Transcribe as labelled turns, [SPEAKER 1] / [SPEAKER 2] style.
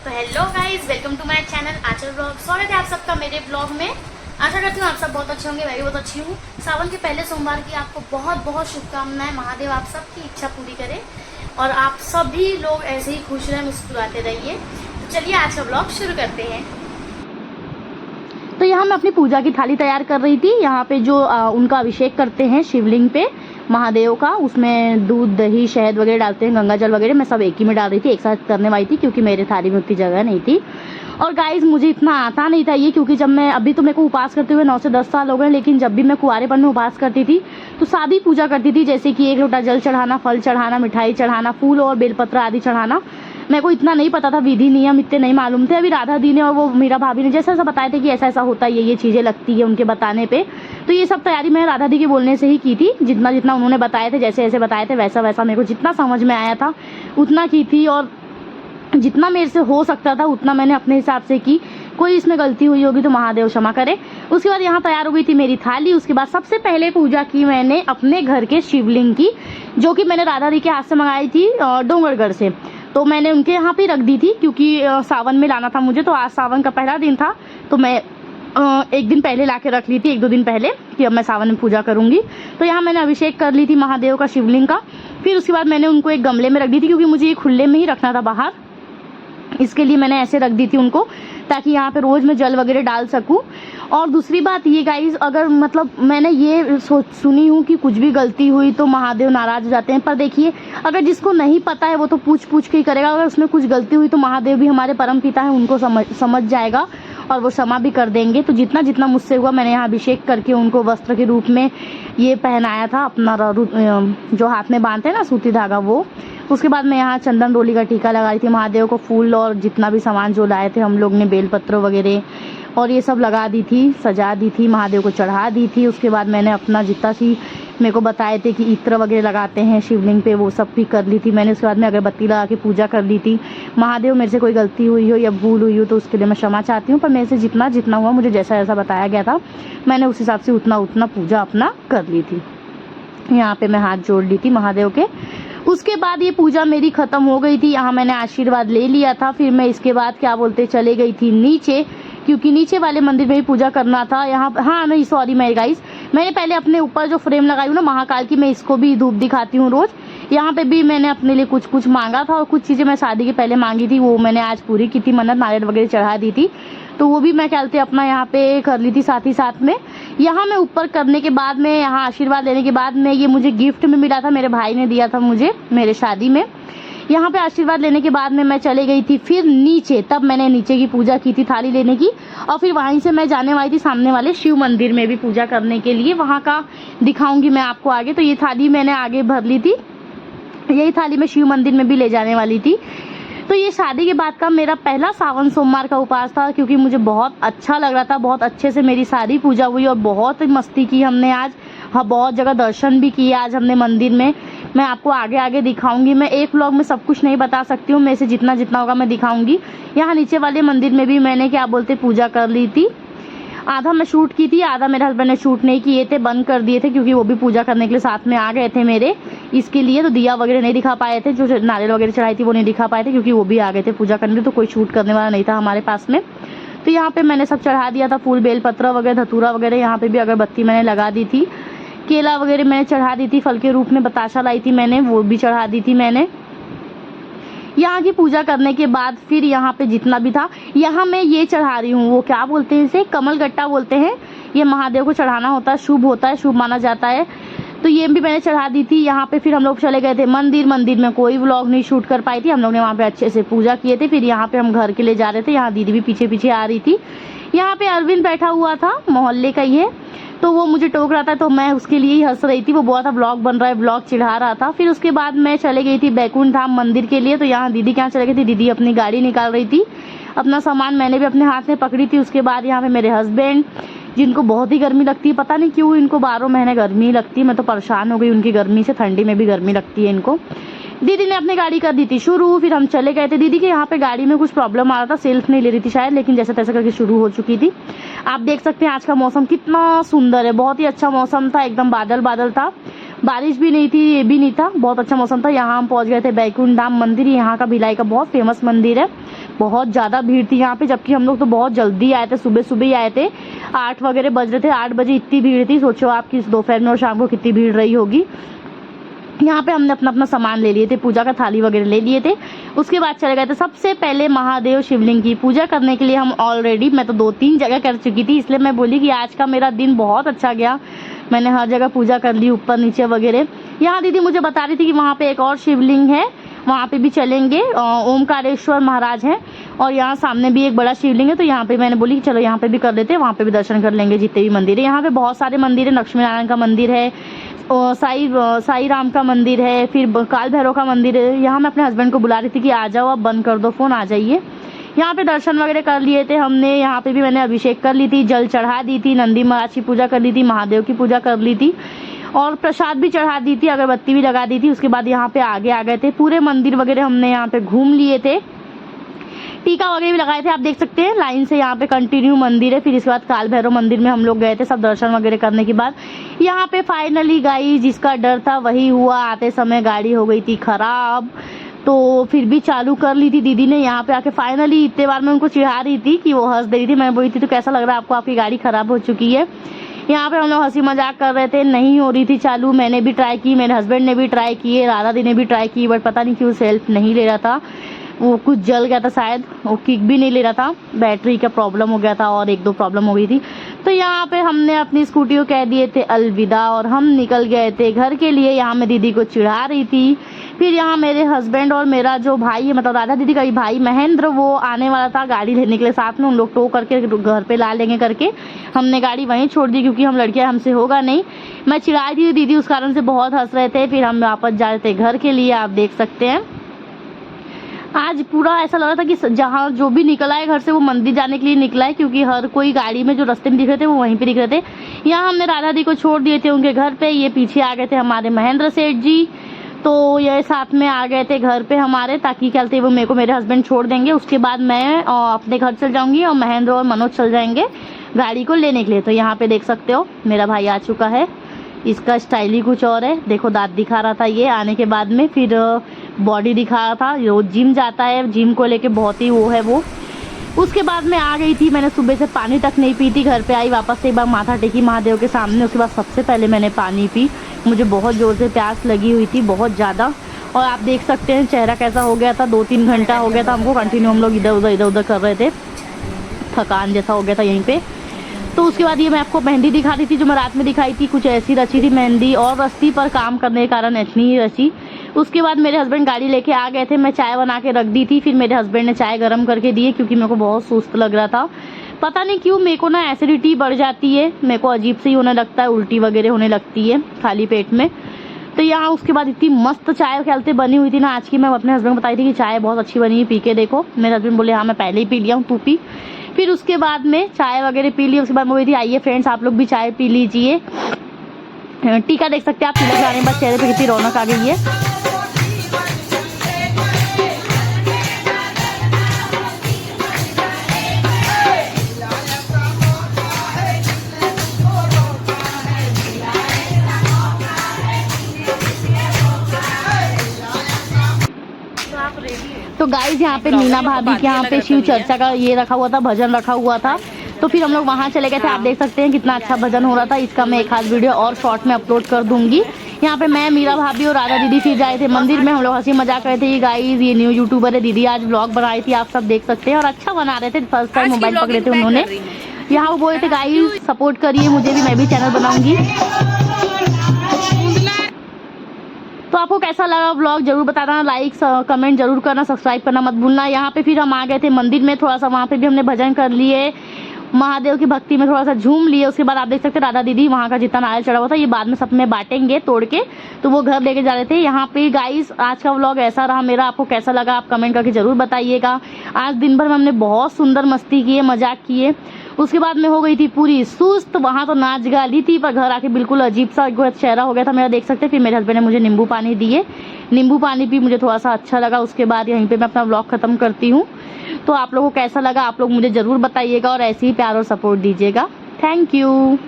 [SPEAKER 1] तो hello guys, welcome to my channel Aanchal blog. स्वागत है आप सबका मेरे ब्लॉग में। आशा करती हूँ आप सब बहुत अच्छे होंगे, मैं भी बहुत अच्छी हूँ। सावन के पहले सोमवार की आपको बहुत बहुत शुभकामनाएं। महादेव आप सबकी इच्छा पूरी करे और आप सभी लोग ऐसे ही खुश रहें, मुस्कुराते रहिए। तो चलिए आज का ब्लॉग शुरू करते हैं। तो यहाँ मैं अपनी पूजा की थाली तैयार कर रही थी। यहाँ पे जो उनका अभिषेक करते हैं शिवलिंग पे महादेव का, उसमें दूध दही शहद वगैरह डालते हैं, गंगा जल वगैरह, मैं सब एक ही में डाल रही थी, एक साथ करने वाली थी क्योंकि मेरे थाली में उतनी जगह नहीं थी। और गाइज मुझे इतना आता नहीं था ये, क्योंकि जब मैं अभी तो मेरे को उपास करते हुए 9 से 10 साल हो गए, लेकिन जब भी मैं कुंवारेपन में उपास करती थी तो सादी पूजा करती थी, जैसे कि 1 लोटा जल चढ़ाना, फल चढ़ाना, मिठाई चढ़ाना, फूल और बेलपत्र आदि चढ़ाना। मेरे को इतना नहीं पता था, विधि नियम इतने नहीं मालूम थे। अभी राधा दी ने और वो मीरा भाभी ने जैसा ऐसा बताए थे कि ऐसा ऐसा होता है, ये चीज़ें लगती है उनके बताने पे। तो ये सब तैयारी मैं राधा दी के बोलने से ही की थी। जितना जितना उन्होंने बताए थे, जैसे ऐसे बताए थे, वैसा वैसा मेरे को जितना समझ में आया था उतना की थी, और जितना मेरे से हो सकता था उतना मैंने अपने हिसाब से की। कोई इसमें गलती हुई होगी तो महादेव क्षमा करे। उसके बाद यहाँ तैयार हो गई थी मेरी थाली। उसके बाद सबसे पहले पूजा की मैंने अपने घर के शिवलिंग की, जो कि मैंने राधा दी के हाथ से मंगाई थी डोंगरगढ़ से। तो मैंने उनके यहाँ पे रख दी थी क्योंकि सावन में लाना था मुझे। तो आज सावन का पहला दिन था, तो मैं एक दिन पहले ला के रख ली थी, 1-2 दिन पहले, कि अब मैं सावन में पूजा करूंगी। तो यहाँ मैंने अभिषेक कर ली थी महादेव का शिवलिंग का। फिर उसके बाद मैंने उनको एक गमले में रख दी थी, क्योंकि मुझे ये खुले में ही रखना था बाहर। इसके लिए मैंने ऐसे रख दी थी उनको, ताकि यहाँ पे रोज मैं जल वगैरह डाल सकूं। और दूसरी बात ये गाइज, अगर मतलब मैंने ये सुनी हूँ कि कुछ भी गलती हुई तो महादेव नाराज हो जाते हैं, पर देखिए अगर जिसको नहीं पता है वो तो पूछ पूछ के ही करेगा। अगर उसमें कुछ गलती हुई तो महादेव भी हमारे परम पिता है, उनको समझ जाएगा और वो क्षमा भी कर देंगे। तो जितना जितना मुझसे हुआ मैंने यहाँ अभिषेक करके उनको वस्त्र के रूप में ये पहनाया था, अपना जो हाथ में बांधते हैं ना सूती धागा, वो। उसके बाद मैं यहाँ चंदन रोली का टीका लगाई थी महादेव को, फूल और जितना भी सामान जो लाए थे हम लोग ने, बेलपत्र वगैरह और ये सब लगा दी थी, सजा दी थी, महादेव को चढ़ा दी थी। उसके बाद मैंने अपना जितना सी मेरे को बताए थे कि इत्र वगैरह लगाते हैं शिवलिंग पे, वो सब भी कर ली थी मैंने। उसके बाद में अगरबत्ती लगा के पूजा कर ली थी। महादेव मेरे से कोई गलती हुई हो या भूल हुई हो तो उसके लिए मैं क्षमा चाहती हूँ, पर मेरे से जितना जितना हुआ, मुझे जैसा जैसा बताया गया था मैंने उस हिसाब से उतना उतना पूजा अपना कर ली थी। यहाँ पे मैं हाथ जोड़ ली थी महादेव के। उसके बाद ये पूजा मेरी खत्म हो गई थी। यहाँ मैंने आशीर्वाद ले लिया था। फिर मैं इसके बाद क्या बोलते चले गई थी नीचे, क्योंकि नीचे वाले मंदिर में भी पूजा करना था। यहाँ हाँ नहीं सॉरी मेरे गाइस, मैंने पहले अपने ऊपर जो फ्रेम लगाई हूँ ना महाकाल की, मैं इसको भी धूप दिखाती हूँ रोज। यहाँ पे भी मैंने अपने लिए कुछ कुछ मांगा था, और कुछ चीजें मैं शादी के पहले मांगी थी, वो मैंने आज पूरी की थी, मन्नत नारियल वगैरह चढ़ा दी थी। तो वो भी मैं क्या बोलते अपना यहाँ पे कर ली थी साथ ही साथ में। यहाँ मैं ऊपर करने के बाद में, यहाँ आशीर्वाद लेने के बाद में, ये मुझे गिफ्ट में मिला था, मेरे भाई ने दिया था मुझे मेरे शादी में। यहाँ पे आशीर्वाद लेने के बाद में मैं चले गई थी फिर नीचे, तब मैंने नीचे की पूजा की थी थाली लेने की। और फिर वहीं से मैं जाने वाली थी सामने वाले शिव मंदिर में भी पूजा करने के लिए, वहाँ का दिखाऊंगी मैं आपको आगे। तो ये थाली मैंने आगे भर ली थी, यही थाली मैं शिव मंदिर में भी ले जाने वाली थी। तो ये शादी के बाद का मेरा पहला सावन सोमवार का उपास था, क्योंकि मुझे बहुत अच्छा लग रहा था। बहुत अच्छे से मेरी सारी पूजा हुई और बहुत मस्ती की हमने आज। हाँ, बहुत जगह दर्शन भी किए आज हमने मंदिर में। मैं आपको आगे आगे दिखाऊंगी। मैं एक व्लॉग में सब कुछ नहीं बता सकती हूँ, मेरे से जितना जितना होगा मैं दिखाऊंगी। यहाँ नीचे वाले मंदिर में भी मैंने क्या बोलते पूजा कर ली थी। आधा मैं शूट की थी, आधा मेरे हस्बैंड ने शूट नहीं किए थे, बंद कर दिए थे, क्योंकि वो भी पूजा करने के लिए साथ में आ गए थे मेरे, इसके लिए। तो दिया वगैरह नहीं दिखा पाए थे, जो नारियल वगैरह चढ़ाई थी वो नहीं दिखा पाए थे, क्योंकि वो भी आ गए थे पूजा करने, तो कोई शूट करने वाला नहीं था हमारे पास में। तो यहाँ पे मैंने सब चढ़ा दिया था, फूल बेलपत्र वगैरह, धतूरा वगैरह। यहाँ पे भी अगरबत्ती मैंने लगा दी थी, केला वगैरह मैंने चढ़ा दी थी, फल के रूप में बताशा लाई थी मैंने, वो भी चढ़ा दी थी मैंने। यहाँ की पूजा करने के बाद फिर यहाँ पे जितना भी था, यहाँ मैं ये चढ़ा रही हूँ, वो क्या बोलते हैं इसे, कमल गट्टा बोलते हैं। ये महादेव को चढ़ाना होता है, शुभ होता है, शुभ माना जाता है। तो ये भी मैंने चढ़ा दी थी। यहाँ पे फिर हम लोग चले गए थे मंदिर। मंदिर में कोई व्लॉग नहीं शूट कर पाई थी, हम लोग ने वहाँ पे अच्छे से पूजा किए थे। फिर यहाँ पे हम घर के लिए जा रहे थे, यहाँ दीदी भी पीछे पीछे आ रही थी। यहाँ पे अरविंद बैठा हुआ था, मोहल्ले का ही है, तो वो मुझे टोक रहा था, तो मैं उसके लिए ही हंस रही थी। वो बोला था ब्लॉग बन रहा है, ब्लॉग चिढ़ा रहा था। फिर उसके बाद मैं चले गई थी बैकुंठ धाम मंदिर के लिए। तो यहाँ दीदी के यहाँ चले गई थी, दीदी अपनी गाड़ी निकाल रही थी, अपना सामान मैंने भी अपने हाथ में पकड़ी थी। उसके बाद यहाँ पे मेरे हस्बैंड, जिनको बहुत ही गर्मी लगती है, पता नहीं क्यों इनको 12 महीने गर्मी लगती है। मैं तो परेशान हो गई उनकी गर्मी से, ठंडी में भी गर्मी लगती है इनको। दीदी ने अपनी गाड़ी कर दी थी शुरू, फिर हम चले गए थे। दीदी के यहाँ पे गाड़ी में कुछ प्रॉब्लम आ रहा था, सेल्फ नहीं ले रही थी शायद, लेकिन जैसे तैसे करके शुरू हो चुकी थी। आप देख सकते हैं आज का मौसम कितना सुंदर है, बहुत ही अच्छा मौसम था, एकदम बादल बादल था, बारिश भी नहीं थी, ये भी नहीं था, बहुत अच्छा मौसम था। यहाँ हम पहुंच गए थे बैकुंठ धाम मंदिर। यहाँ का भिलाई का बहुत फेमस मंदिर है। बहुत ज़्यादा भीड़ थी यहाँ पे, जबकि हम लोग तो बहुत जल्दी आए थे, सुबह सुबह ही आए थे, 8 वगैरह बज रहे थे, 8 बजे इतनी भीड़ थी। सोचो आप कि दोपहर में और शाम को कितनी भीड़ रही होगी। यहाँ पे हमने अपना अपना सामान ले लिए थे, पूजा का थाली वगैरह ले लिए थे। उसके बाद चले गए थे सबसे पहले महादेव शिवलिंग की पूजा करने के लिए। हम ऑलरेडी मैं तो 2-3 जगह कर चुकी थी, इसलिए मैं बोली कि आज का मेरा दिन बहुत अच्छा गया, मैंने हर जगह पूजा कर ली, ऊपर नीचे वगैरह। यहाँ दीदी मुझे बता रही थी कि वहाँ पे एक और शिवलिंग है, वहाँ पे भी चलेंगे, ओमकारेश्वर महाराज हैं, और यहाँ सामने भी एक बड़ा शिवलिंग है। तो यहाँ पे मैंने बोली कि चलो यहाँ पे भी कर लेते हैं, वहाँ पे भी दर्शन कर लेंगे जितने भी मंदिर है। यहाँ पे बहुत सारे मंदिर है, लक्ष्मी नारायण का मंदिर है, साई राम का मंदिर है, फिर काल भैरव का मंदिर है। यहाँ मैं अपने हस्बैंड को बुला रही थी कि आ जाओ, अब बंद कर दो फ़ोन, आ जाइए। यहाँ पे दर्शन वगैरह कर लिए थे हमने। यहाँ पे भी मैंने अभिषेक कर ली थी, जल चढ़ा दी थी, नंदी महाराज की पूजा कर ली थी, महादेव की पूजा कर ली थी, और प्रसाद भी चढ़ा दी थी, अगरबत्ती भी लगा दी थी। उसके बाद यहाँ पे आगे आ गए थे, पूरे मंदिर वगैरह हमने यहाँ पे घूम लिए थे, टीका वगैरह भी लगाए थे, आप देख सकते हैं लाइन से यहाँ पे कंटिन्यू मंदिर है। फिर इसके बाद काल भैरव मंदिर में हम लोग गए थे, सब दर्शन वगैरह करने के बाद यहाँ पे फाइनली गाइस जिसका डर था वही हुआ। आते समय गाड़ी हो गई थी खराब, तो फिर भी चालू कर ली थी दीदी ने यहाँ पे आके। फाइनली इतने बार मैं उनको चिढ़ा रही थी कि वो हंस दे रही थी, मैं बोली थी तो कैसा लग रहा है आपको, आपकी गाड़ी खराब हो चुकी है। यहाँ पे हम लोग हंसी मजाक कर रहे थे, नहीं हो रही थी चालू। मैंने भी ट्राई की, मेरे हस्बैंड ने भी ट्राई किए, राधा दी ने भी ट्राई की, बट पता नहीं क्यों सेल्फ नहीं ले रहा था, वो कुछ जल गया था शायद, वो किक भी नहीं ले रहा था, बैटरी का प्रॉब्लम हो गया था और 1-2 प्रॉब्लम हो गई थी। तो यहाँ पे हमने अपनी स्कूटी को कह दिए थे अलविदा और हम निकल गए थे घर के लिए। यहाँ मैं दीदी को चिढ़ा रही थी। फिर यहाँ मेरे हस्बैंड और मेरा जो भाई है, मतलब राधा दीदी का ही भाई महेंद्र, वो आने वाला था गाड़ी लेने के लिए साथ में, उन लोग टो करके घर पे ला लेंगे करके हमने गाड़ी वहीं छोड़ दी, क्योंकि हम लड़कियां, हमसे होगा नहीं। मैं चिढ़ाई थी दीदी, उस कारण से बहुत हंस रहे थे। फिर हम वापस जा रहे थे घर के लिए, आप देख सकते हैं। आज पूरा ऐसा लग रहा था कि जहाँ जो भी निकला है घर से वो मंदिर जाने के लिए निकला है, क्योंकि हर कोई गाड़ी में जो रास्ते में दिख रहे थे वो वहीं पे दिख रहे थे। यहाँ हमने राधा दी को छोड़ दिए थे उनके घर पे, ये पीछे आ गए थे हमारे महेंद्र सेठ जी, तो ये साथ में आ गए थे घर पे हमारे, ताकि क्या वो मेरे को मेरे हस्बैंड छोड़ देंगे, उसके बाद मैं अपने घर चल जाऊंगी और महेंद्र और मनोज चल जाएंगे गाड़ी को लेने के लिए। तो यहाँ पे देख सकते हो मेरा भाई आ चुका है, इसका स्टाइल ही कुछ और है, देखो दांत दिखा रहा था ये आने के बाद में, फिर बॉडी दिखा रहा था, रोज जिम जाता है, जिम को लेके बहुत ही वो है वो। उसके बाद मैं आ गई थी, मैंने सुबह से पानी तक नहीं पी थी, घर पे आई वापस से एक बार माथा टेकी महादेव के सामने, उसके बाद सबसे पहले मैंने पानी पी, मुझे बहुत ज़ोर से प्यास लगी हुई थी, बहुत ज़्यादा। और आप देख सकते हैं चेहरा कैसा हो गया था, 2-3 घंटा हो गया था हमको कंटिन्यू, हम लोग इधर उधर कर रहे थे, थकान जैसा हो गया था यहीं पे। तो उसके बाद ये मैं आपको मेहंदी दिखा रही थी जो मैं रात में दिखाई थी, कुछ ऐसी रची थी मेहंदी, और रस्ती पर काम करने के कारण इतनी ही रची। उसके बाद मेरे हस्बैंड गाड़ी लेके आ गए थे, मैं चाय बना के रख दी थी, फिर मेरे हस्बैंड ने चाय गर्म करके दी, क्योंकि मेरे को बहुत सुस्त लग रहा था। पता नहीं क्यों मेरे को ना एसिडिटी बढ़ जाती है, मेरे को अजीब से ही होने लगता है, उल्टी वगैरह होने लगती है खाली पेट में। तो यहाँ उसके बाद इतनी मस्त चाय खेलते बनी हुई थी ना आज की, मैं अपने हस्बैंड को बताई थी कि चाय बहुत अच्छी बनी है, पी के देखो। मेरे हस्बैंड बोले हाँ मैं पहले ही पी लिया हूँ, तू पी। फिर उसके बाद में चाय वगैरह पी ली, उसके बाद मैं बोली थी आइए फ्रेंड्स आप लोग भी चाय पी लीजिए। टीका देख सकते हैं आप, टीका लगाने के बाद चेहरे पे कितनी रौनक आ गई है। तो गाइज यहाँ पे मीना भाभी के यहाँ पे शिव चर्चा का ये रखा हुआ था, भजन रखा हुआ था, तो फिर हम लोग वहाँ चले गए थे। आप देख सकते हैं कितना अच्छा भजन हो रहा था, इसका मैं एक खास वीडियो और शॉर्ट में अपलोड कर दूंगी। यहाँ पे मैं, मीरा भाभी और राधा दीदी फिर जाए थे मंदिर में, हम लोग हंसी मजाक रहे थे। गाइज ये न्यू यूट्यूबर है, दीदी आज ब्लॉग बनाई थी, आप सब देख सकते हैं, और अच्छा बना रहे थे, फर्स्ट टाइम मोबाइल पकड़े थे उन्होंने। यहाँ वो बोले थे गाइज सपोर्ट करिए मुझे भी, मैं भी चैनल बनाऊंगी। तो आपको कैसा लगा व्लॉग जरूर बताना, लाइक कमेंट जरूर करना, सब्सक्राइब करना मत भूलना। यहाँ पे फिर हम आ गए थे मंदिर में, थोड़ा सा वहाँ पे भी हमने भजन कर लिए, महादेव की भक्ति में थोड़ा सा झूम लिए। उसके बाद आप देख सकते हैं राधा दीदी वहाँ का जितना नारियल चढ़ा हुआ था, ये बाद में सब में बांटेंगे तोड़ के, तो वो घर लेके जा रहे थे। यहाँ पे गाइस आज का व्लॉग ऐसा रहा मेरा, आपको कैसा लगा आप कमेंट करके जरूर बताइएगा। आज दिन भर में हमने बहुत सुंदर मस्ती किए, मजाक किए। उसके बाद में हो गई थी पूरी सुस्त, वहाँ तो नाच गा ली थी, पर घर आके बिल्कुल अजीब सा चेहरा हो गया था मेरा, देख सकते हैं। फिर मेरे हस्बैंड ने मुझे नींबू पानी दिए, नींबू पानी पी, मुझे थोड़ा सा अच्छा लगा। उसके बाद यहीं पे मैं अपना व्लॉग खत्म करती हूँ। तो आप लोगों को कैसा लगा आप लोग मुझे ज़रूर बताइएगा, और ऐसे ही प्यार और सपोर्ट दीजिएगा। Thank you.